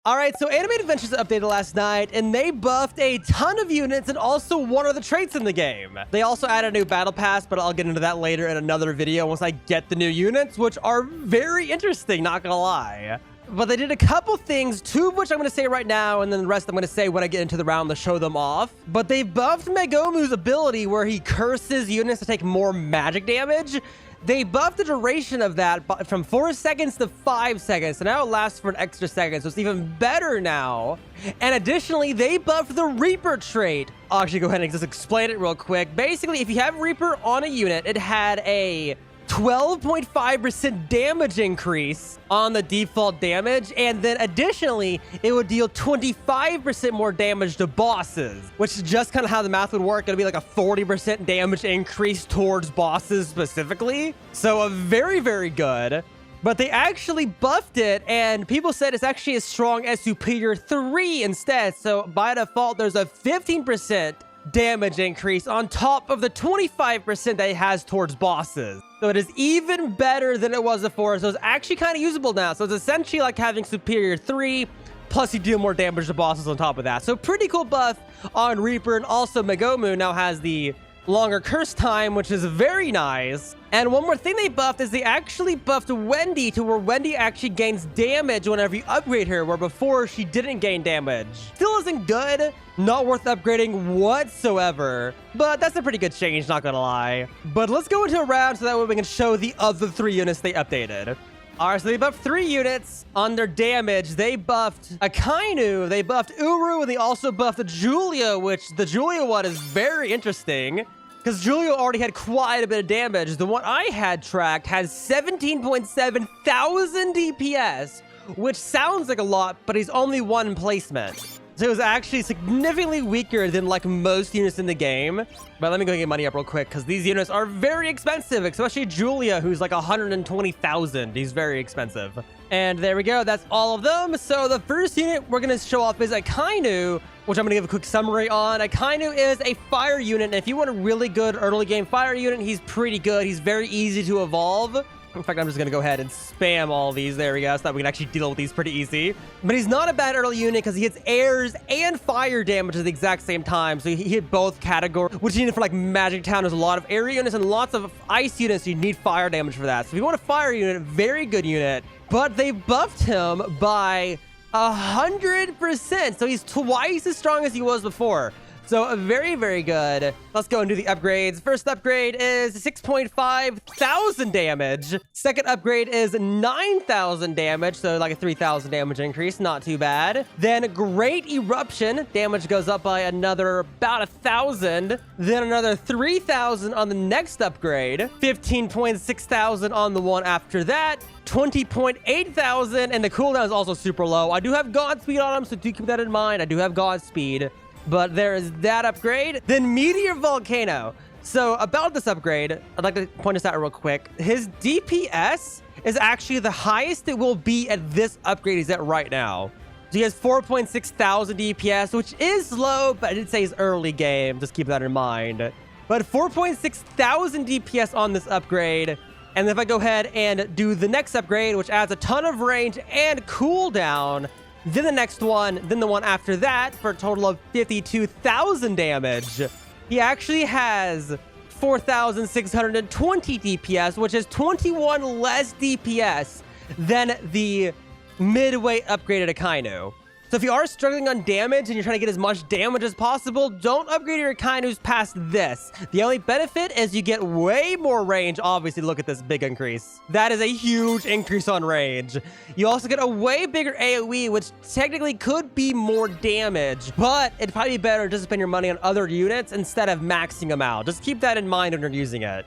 All right, so Animated Adventures updated last night, and they buffed a ton of units and also one of the traits in the game. They also added a new battle pass, but I'll get into that later in another video once I get the new units, which are very interesting, not gonna lie. But they did a couple things, two of which I'm going to say right now, and then the rest I'm going to say when I get into the round to show them off. But they buffed Megumi's ability where he curses units to take more magic damage. They buffed the duration of that from 4 seconds to 5 seconds, so now it lasts for an extra second, so it's even better now. And additionally, they buffed the Reaper trait. I'll actually go ahead and just explain it real quick. Basically, if you have Reaper on a unit, it had a 12.5% damage increase on the default damage, and then additionally it would deal 25% more damage to bosses, which is just kind of how the math would work. It'll be like a 40% damage increase towards bosses specifically, so a very good. But they actually buffed it, and people said it's actually as strong as Superior 3 instead, so by default there's a 15% damage increase on top of the 25% that it has towards bosses. So it is even better than it was before. So it's actually kind of usable now. So it's essentially like having Superior 3, plus you deal more damage to bosses on top of that. So pretty cool buff on Reaper. And also Megumi now has the longer curse time, which is very nice. And one more thing they buffed is they actually buffed Wendy to where Wendy actually gains damage whenever you upgrade her, where before she didn't gain damage. Still isn't good, not worth upgrading whatsoever, but that's a pretty good change, not gonna lie. But let's go into a round so that way we can show the other 3 units they updated. Alright, so they buffed 3 units on their damage. They buffed Akainu, they buffed Uru, and they also buffed Julia, which the Julia one is very interesting, because Julia already had quite a bit of damage. The one I had tracked had 17.7 thousand DPS, which sounds like a lot, but he's only 1 placement. So it was actually significantly weaker than like most units in the game. But let me go get money up real quick, because these units are very expensive, especially Julia, who's like 120,000. He's very expensive. And there we go. That's all of them. So the first unit we're going to show off is Akainu, which I'm going to give a quick summary on. Akainu is a fire unit. And if you want a really good early game fire unit, he's pretty good. He's very easy to evolve. In fact, I'm just going to go ahead and spam all these. There we go. So that we can actually deal with these pretty easy. But he's not a bad early unit because he hits airs and fire damage at the exact same time. So he hit both categories, which you need for like Magic Town. There's a lot of air units and lots of ice units. So you need fire damage for that. So if you want a fire unit, very good unit. But they buffed him by 100%. So he's twice as strong as he was before. So very good. Let's go and do the upgrades. First upgrade is 6.5 thousand damage. Second upgrade is 9,000 damage. So like a 3,000 damage increase. Not too bad. Then Great Eruption. Damage goes up by another about 1,000. Then another 3,000 on the next upgrade. 15.6 thousand on the one after that. 20.8 thousand. And the cooldown is also super low. I do have Godspeed on him, so do keep that in mind. I do have Godspeed. But there is that upgrade. Then Meteor Volcano. So about this upgrade, I'd like to point this out real quick. His DPS is actually the highest it will be at this upgrade he's at right now. So he has 4.6 thousand DPS, which is low, but I did say he's early game. Just keep that in mind. But 4.6 thousand DPS on this upgrade. And if I go ahead and do the next upgrade, which adds a ton of range and cooldown, then the next one, then the one after that, for a total of 52,000 damage. He actually has 4,620 DPS, which is 21 less DPS than the midway upgraded Akainu. So if you are struggling on damage and you're trying to get as much damage as possible, don't upgrade your Akainus past this. The only benefit is you get way more range. Obviously, look at this big increase. That is a huge increase on range. You also get a way bigger AoE, which technically could be more damage, but it'd probably be better to spend your money on other units instead of maxing them out. Just keep that in mind when you're using it.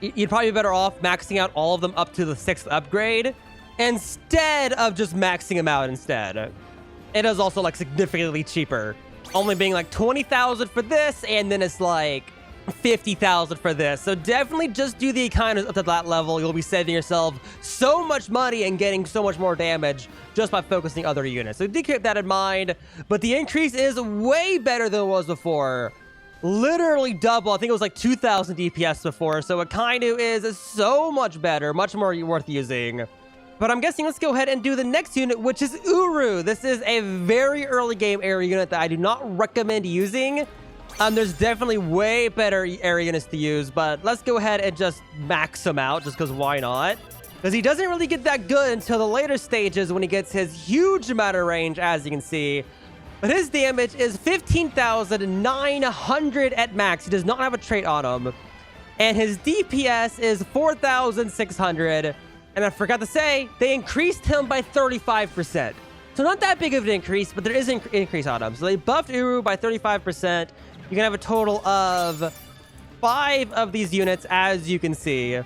You'd probably be better off maxing out all of them up to the 6th upgrade instead of just maxing them out instead. It is also like significantly cheaper, only being like 20,000 for this, and then it's like 50,000 for this. So definitely just do the Akainus up to that level. You'll be saving yourself so much money and getting so much more damage just by focusing other units. So do keep that in mind. But the increase is way better than it was before. Literally double. I think it was like 2,000 DPS before. So Akainu is so much better, much more worth using. But I'm guessing let's go ahead and do the next unit, which is Uru. This is a very early game area unit that I do not recommend using. There's definitely way better area units to use, but let's go ahead and just max him out, just because why not? Because he doesn't really get that good until the later stages when he gets his huge amount of range, as you can see. But his damage is 15,900 at max. He does not have a trait on him. And his DPS is 4,600. And I forgot to say, they increased him by 35%. So not that big of an increase, but there is an increase on him. So they buffed Uru by 35%. You can have a total of 5 of these units, as you can see.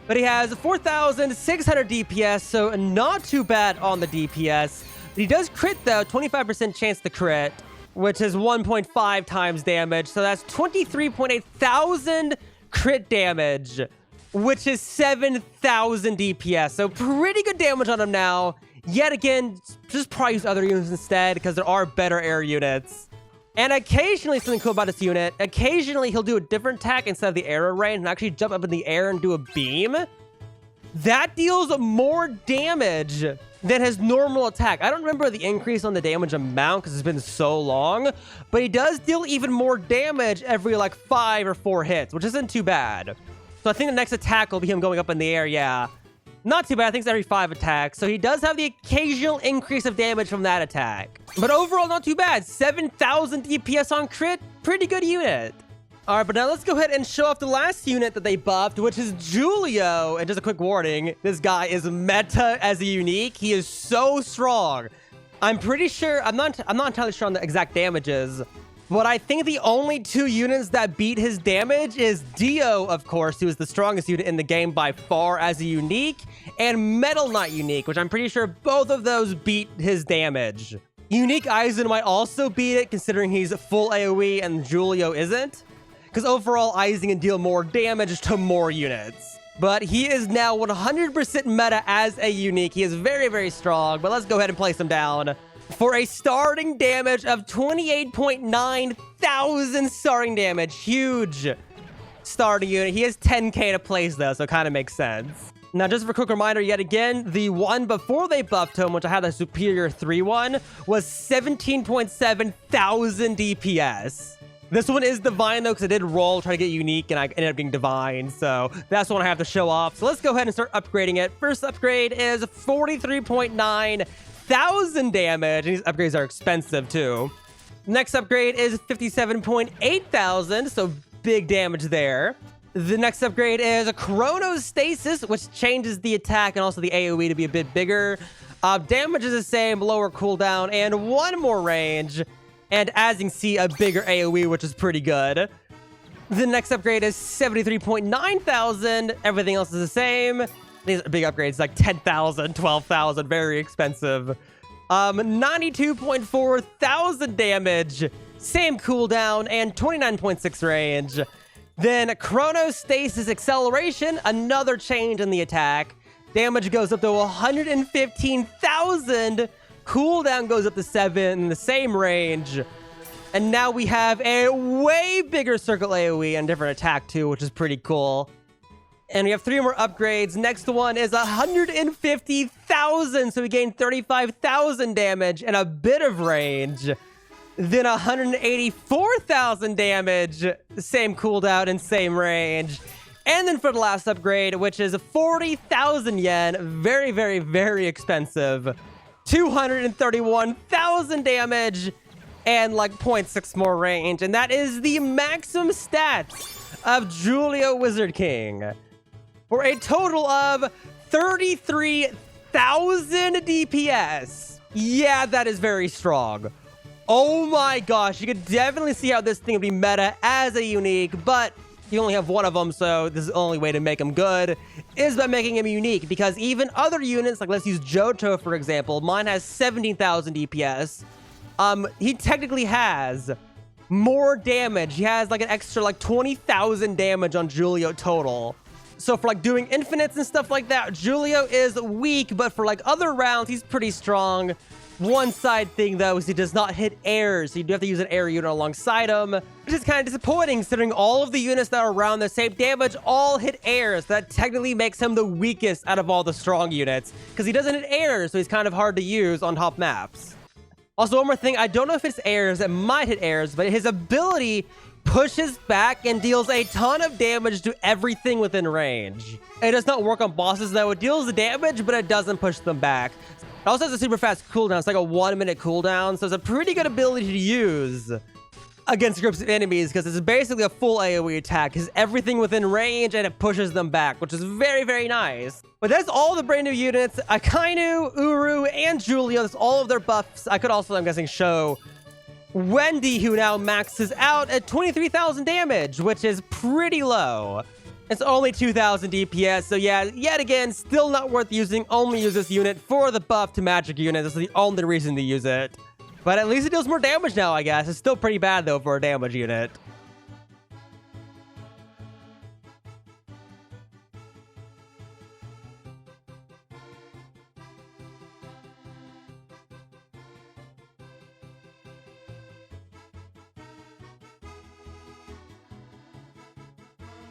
But he has 4,600 DPS, so not too bad on the DPS. But he does crit, though, 25% chance to crit, which is 1.5 times damage. So that's 23.8 thousand crit damage, which is 7,000 DPS. So pretty good damage on him now. Yet again, just probably use other units instead, because there are better air units. And occasionally, something cool about this unit, occasionally he'll do a different attack instead of the arrow range and actually jump up in the air and do a beam. That deals more damage than his normal attack. I don't remember the increase on the damage amount because it's been so long, but he does deal even more damage every like 5 or 4 hits, which isn't too bad. So I think the next attack will be him going up in the air, yeah. Not too bad, I think it's every 5 attacks. So he does have the occasional increase of damage from that attack. But overall, not too bad. 7,000 DPS on crit, pretty good unit. All right, but now let's go ahead and show off the last unit that they buffed, which is Julio. And just a quick warning, this guy is meta as a unique. He is so strong. I'm pretty sure, I'm not entirely sure on the exact damages, but I think the only 2 units that beat his damage is Dio, of course, who is the strongest unit in the game by far as a unique, and Metal Knight unique, which I'm pretty sure both of those beat his damage. Unique Aizen might also beat it, considering he's full AoE and Julio isn't, because overall Aizen can deal more damage to more units. But he is now 100% meta as a unique. He is very, very strong, but let's go ahead and place him down. For a starting damage of 28.9 thousand starting damage. Huge starting unit. He has 10k to place, though, so it kind of makes sense. Now, just for a quick reminder, yet again, the one before they buffed him, which I had the Superior 3 one, was 17.7 thousand DPS. This one is Divine, though, because I did roll, try to get unique, and I ended up being Divine, so that's the one I have to show off. So let's go ahead and start upgrading it. First upgrade is 43.9 thousand damage, and these upgrades are expensive too. Next upgrade is 57.8 thousand, so big damage there. The next upgrade is a Chronostasis, which changes the attack and also the AoE to be a bit bigger. Damage is the same, lower cooldown, and 1 more range. And as you can see, a bigger AoE, which is pretty good. The next upgrade is 73.9 thousand. Everything else is the same. These are big upgrades, like 10,000, 12,000, very expensive. 92.4 thousand damage, same cooldown, and 29.6 range. Then Chronostasis Acceleration, another change in the attack. Damage goes up to 115,000. Cooldown goes up to 7 in the same range. And now we have a way bigger circle AoE and different attack too, which is pretty cool. And we have 3 more upgrades. Next one is 150,000. So we gain 35,000 damage and a bit of range. Then 184,000 damage. Same cooldown and same range. And then for the last upgrade, which is 40,000 yen. Very, very, very expensive. 231,000 damage. And like 0.6 more range. And that is the maximum stats of Julio Wizard King. For a total of 33,000 DPS. Yeah, that is very strong. Oh my gosh, you could definitely see how this thing would be meta as a unique, but you only have 1 of them, so this is the only way to make him good, is by making him unique, because even other units, like let's use Johto, for example, mine has 17,000 DPS. He technically has more damage. He has like an extra like 20,000 damage on Julio total. So for like doing infinites and stuff like that, Julio is weak, but for like other rounds, he's pretty strong. One side thing, though, is he does not hit airs, so you do have to use an air unit alongside him, which is kind of disappointing considering all of the units that are around the same damage all hit airs. That technically makes him the weakest out of all the strong units, because he doesn't hit airs, so he's kind of hard to use on top maps. Also, one more thing, I don't know if it's airs, it might hit airs, but his ability pushes back and deals a ton of damage to everything within range. It does not work on bosses, though. It deals the damage, but it doesn't push them back. It also has a super fast cooldown. It's like a 1-minute cooldown, so it's a pretty good ability to use against groups of enemies because it's basically a full AoE attack. Because everything within range and it pushes them back, which is very, very nice. But that's all the brand new units. Akainu, Uru, and Julio. That's all of their buffs. I could also, I'm guessing, show Wendy, who now maxes out at 23,000 damage, which is pretty low. It's only 2,000 DPS, so yeah, yet again, still not worth using. Only use this unit for the buff to magic unit. This is the only reason to use it. But at least it deals more damage now, I guess. It's still pretty bad, though, for a damage unit.